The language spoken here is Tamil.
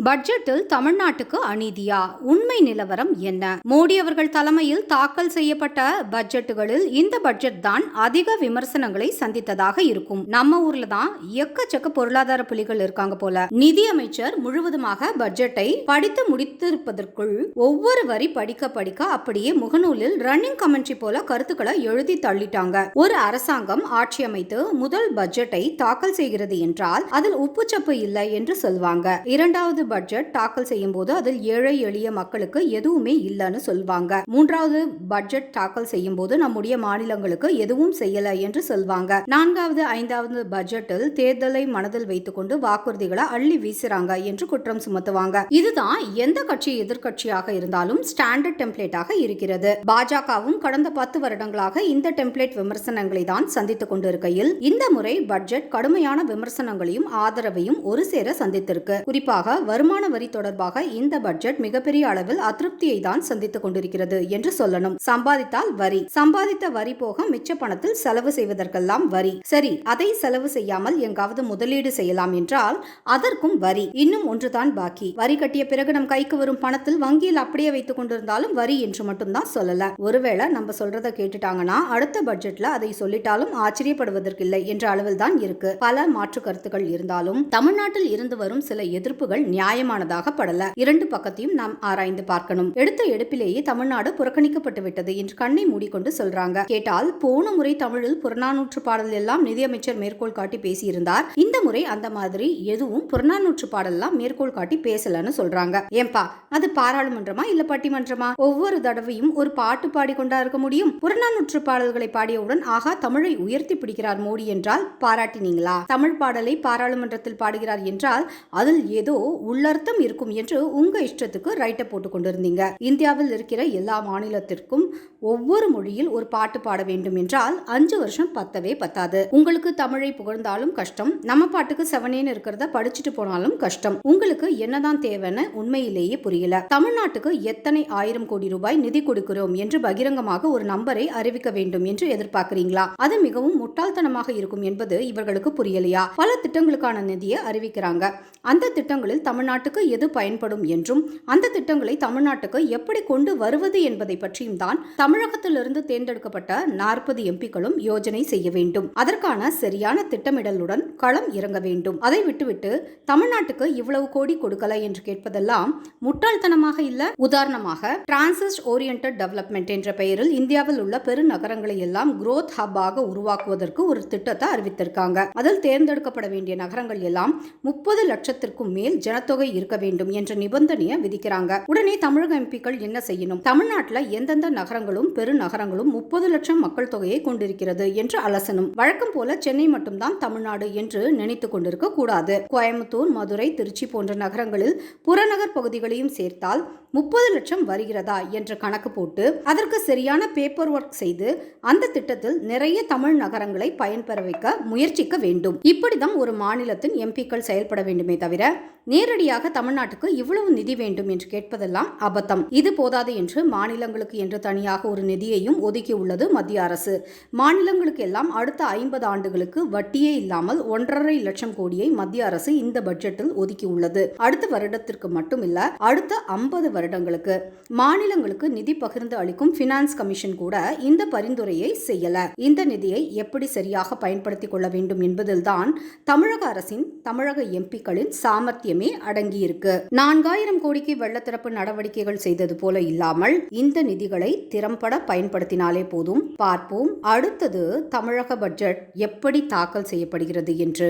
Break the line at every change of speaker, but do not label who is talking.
பட்ஜெட்டில் தமிழ்நாட்டுக்கு அநீதியா? உண்மை நிலவரம் என்ன? மோடி அவர்கள் தலைமையில் தாக்கல் செய்யப்பட்ட பட்ஜெட்டுகளில் இந்த பட்ஜெட் தான் அதிக விமர்சனங்களை சந்தித்ததாக இருக்கும். நம்ம ஊர்ல தான் எக்கச்சக்க பொருளாதார புலிகள் இருக்காங்க போல. நிதி அமைச்சர் முழுவதுமாக பட்ஜெட்டை படித்து முடித்திருப்பதற்குள் ஒவ்வொரு வரி படிக்க படிக்க அப்படியே முகநூலில் ரன்னிங் கமெண்ட்ரி போல கருத்துக்களை எழுதி தள்ளிட்டாங்க. ஒரு அரசாங்கம் ஆட்சி அமைத்து முதல் பட்ஜெட்டை தாக்கல் செய்கிறது என்றால் அதில் உப்புச்சப்பு இல்லை என்று சொல்வாங்க. இரண்டாவது பட்ஜெட் தாக்கல் செய்யும் போது அதில் ஏழை எளிய மக்களுக்கு எதுவுமே இல்லைன்னு சொல்வாங்க. மூன்றாவது பட்ஜெட் தாக்கல் செய்யும் போது நம்முடைய மாநிலங்களுக்கு எதுவும் செய்யல என்று சொல்வாங்க. நான்காவது ஐந்தாவது பட்ஜெட்டில் தேர்தலை மனதில் வைத்துக் கொண்டு வாக்குறுதிகளை அள்ளி வீசுறாங்க என்று குற்றம் சுமத்துவாங்க. இதுதான் எந்த கட்சி எதிர்கட்சியாக இருந்தாலும் ஸ்டாண்டர்ட் டெம்ப்ளேட்டாக இருக்கிறது. பாஜகவும் கடந்த 10 வருடங்களாக இந்த டெம்ப்ளேட் விமர்சனங்களை தான் சந்தித்துக் கொண்டிருக்கையில் இந்த முறை பட்ஜெட் கடுமையான விமர்சனங்களையும் ஆதரவையும் ஒரு சேர சந்தித்திருக்கு. குறிப்பாக வருமான வரி தொடர்பாக இந்த பட்ஜெட் மிகப்பெரிய அளவில் அதிருப்தியை தான் சந்தித்துக் கொண்டிருக்கிறது என்று சொல்லணும். சம்பாதித்தால் வரி, சம்பாதித்த வரி போக மிச்ச பணத்தில் செலவு செய்வதற்கெல்லாம் வரி. சரி, அதை செலவு செய்யாமல் எங்காவது முதலீடு செய்யலாம் என்றால் அதற்கும் வரி. இன்னும் ஒன்றுதான் பாக்கி. வரி கட்டிய பிறகு நம் கைக்கு வரும் பணத்தில் வங்கியில் அப்படியே வைத்துக் கொண்டிருந்தாலும் வரி என்று மட்டும்தான் சொல்லல. ஒருவேளை நம்ம சொல்றதை கேட்டுட்டாங்கன்னா அடுத்த பட்ஜெட்ல அதை சொல்லிட்டாலும் ஆச்சரியப்படுவதற்கில்லை என்ற அளவில் தான் இருக்கு. பல மாற்று கருத்துக்கள் இருந்தாலும் தமிழ்நாட்டில் இருந்து வரும் சில எதிர்ப்புகள் நியாயமானதாக படல. இரண்டு பக்கத்தையும் நாம் ஆராய்ந்து பார்க்கணும். எடுத்த எடுப்பிலேயே தமிழ்நாடு புறக்கணிக்கப்பட்டு விட்டது என்று கண்ணை மூடிக்கொண்டு சொல்றாங்க. கேட்டால் போன முறை தமிழில் புறநானூற்று பாடல் எல்லாம் நிதியமைச்சர் மேற்கோள் காட்டி பேசியிருந்தார். இந்த முறை அந்த மாதிரி எதுவும் புறநானூற்று பாடலாம் மேற்கோள் காட்டி பேசலன்னு சொல்றாங்க. ஏன்பா, அது பாராளுமன்றமா இல்ல பட்டிமன்றமா? ஒவ்வொரு தடவையும் ஒரு பாட்டு பாடிக்கொண்டா இருக்க முடியும்? புறநானூற்று பாடல்களை பாடியவுடன் ஆகா தமிழை உயர்த்தி பிடிக்கிறார் மோடி என்றால் பாராட்டினீங்களா? தமிழ் பாடலை பாராளுமன்றத்தில் பாடுகிறார் என்றால் அதில் ஏதோ உள்ளர்த்தம் இருக்கும் என்று உங்க இஷ்டத்துக்கு ரைட்ட போட்டு கொண்டிருந்தீங்க. இந்தியாவில் இருக்கிற எல்லா மாநிலத்திற்கும் ஒவ்வொரு மொழியில் ஒரு பாட்டு பாட வேண்டும் என்றால் 5 வருஷம் பத்தவே பத்தாது. உங்களுக்கு தமிழை புகழ்ந்தாலும் கஷ்டம், நம்ம பாட்டுக்கு செவனேன்னு இருக்கிறத படிச்சுட்டு போனாலும் கஷ்டம். உங்களுக்கு என்னதான் தேவைன்னு உண்மையிலேயே புரியல. தமிழ்நாட்டுக்கு எத்தனை 1000 கோடி ரூபாய் நிதி கொடுக்கிறோம் என்று பகிரங்கமாக ஒரு நம்பரை அறிவிக்க வேண்டும் என்று எதிர்பார்க்கிறீங்களா? அது மிகவும் முட்டாள்தனமாக இருக்கும் என்பது இவர்களுக்கு புரியலையா? பல திட்டங்களுக்கான நிதியை அறிவிக்கிறாங்க. அந்த திட்டங்களில் தமிழ்நாட்டுக்கு எது பயன்படும் என்றும் அந்த திட்டங்களை தமிழ்நாட்டுக்கு எப்படி கொண்டு வருவது என்பதை பற்றியும் தான் தமிழகத்திலிருந்து தேர்ந்தெடுக்கப்பட்ட 40 எம்பிக்களும் யோஜனை செய்ய வேண்டும். அதற்கான சரியான திட்டமிடலுடன் களம் இறங்க வேண்டும். அதை விட்டுவிட்டு தமிழ்நாட்டுக்கு இவ்வளவு கோடி கொடுக்கல என்று கேட்பதெல்லாம் முட்டாள்தனமாக இல்ல? உதாரணமாக டிரான்சிஸ்ட் ஓரியன்டட் டெவலப்மெண்ட் என்ற பெயரில் இந்தியாவில் உள்ள பெருநகரங்களை எல்லாம் growth hub ஆக உருவாக்குவதற்கு ஒரு திட்டத்தை அறிவித்திருக்காங்க. அதில் தேர்ந்தெடுக்கப்பட வேண்டிய நகரங்கள் எல்லாம் 30 லட்சத்திற்கும் மேல் ஜனத்தொகை இருக்க வேண்டும் என்ற நிபந்தனையை விதிக்கிறாங்க. உடனே தமிழக எம்பிக்கள் என்ன செய்யணும்? தமிழ்நாட்டில் எந்தெந்த நகரங்களும் பெருநகரங்களும் 30 லட்சம் மக்கள் தொகையை கொண்டிருக்கிறது என்று அலசணும். வழக்கம் போல சென்னை மட்டும்தான் தமிழ்நாடு என்று நினைத்துக் கொண்டிருக்க கூடாது. கோயம்புத்தூர், மதுரை, திருச்சி போன்ற நகரங்களில் புறநகர் பகுதிகளையும் சேர்த்தால் 30 லட்சம் வருகிறதா என்ற கணக்கு போட்டு அதற்கு சரியான பேப்பர் ஒர்க் செய்து அந்த திட்டத்தில் நிறைய தமிழ் நகரங்களை பயன்பெற வைக்க முயற்சிக்க வேண்டும். இப்படிதான் ஒரு மாநிலத்தின் எம்பிக்கள் செயல்பட வேண்டுமே தவிர நேரடியாக தமிழ்நாட்டுக்கு இவ்வளவு நிதி வேண்டும் என்று கேட்பதெல்லாம் அபத்தம். இது போதாது என்று மாநிலங்களுக்கு என்று தனியாக ஒரு நிதியையும் ஒதுக்கி உள்ளது மத்திய அரசு. மாநிலங்களுக்கு எல்லாம் அடுத்த 50 ஆண்டுகளுக்கு வட்டியே இல்லாமல் 1.5 லட்சம் கோடியை மத்திய அரசு இந்த பட்ஜெட்டில் ஒதுக்கி உள்ளது. அடுத்த வருடத்திற்கு மட்டுமில்ல, அடுத்த 50 வருடங்களுக்கு. மாநிலங்களுக்கு நிதி பகிர்ந்து அளிக்கும் பினான்ஸ் கமிஷன் கூட இந்த பரிந்துரையை செய்யல. இந்த நிதியை எப்படி சரியாக பயன்படுத்திக் கொள்ள வேண்டும் என்பதில்தான் தமிழக அரசின், தமிழக எம்பிக்களின் சாமர்த்தியமே அடங்கியிருக்கு. 4000 கோடிக்கு வெள்ளத்திறப்பு நடவடிக்கைகள் செய்தது போல இல்லாமல் இந்த நிதிகளை திறம்பட பயன்படுத்தினாலே போதும். பார்ப்போம் அடுத்தது தமிழக பட்ஜெட் எப்படி தாக்கல் செய்யப்படுகிறது என்று.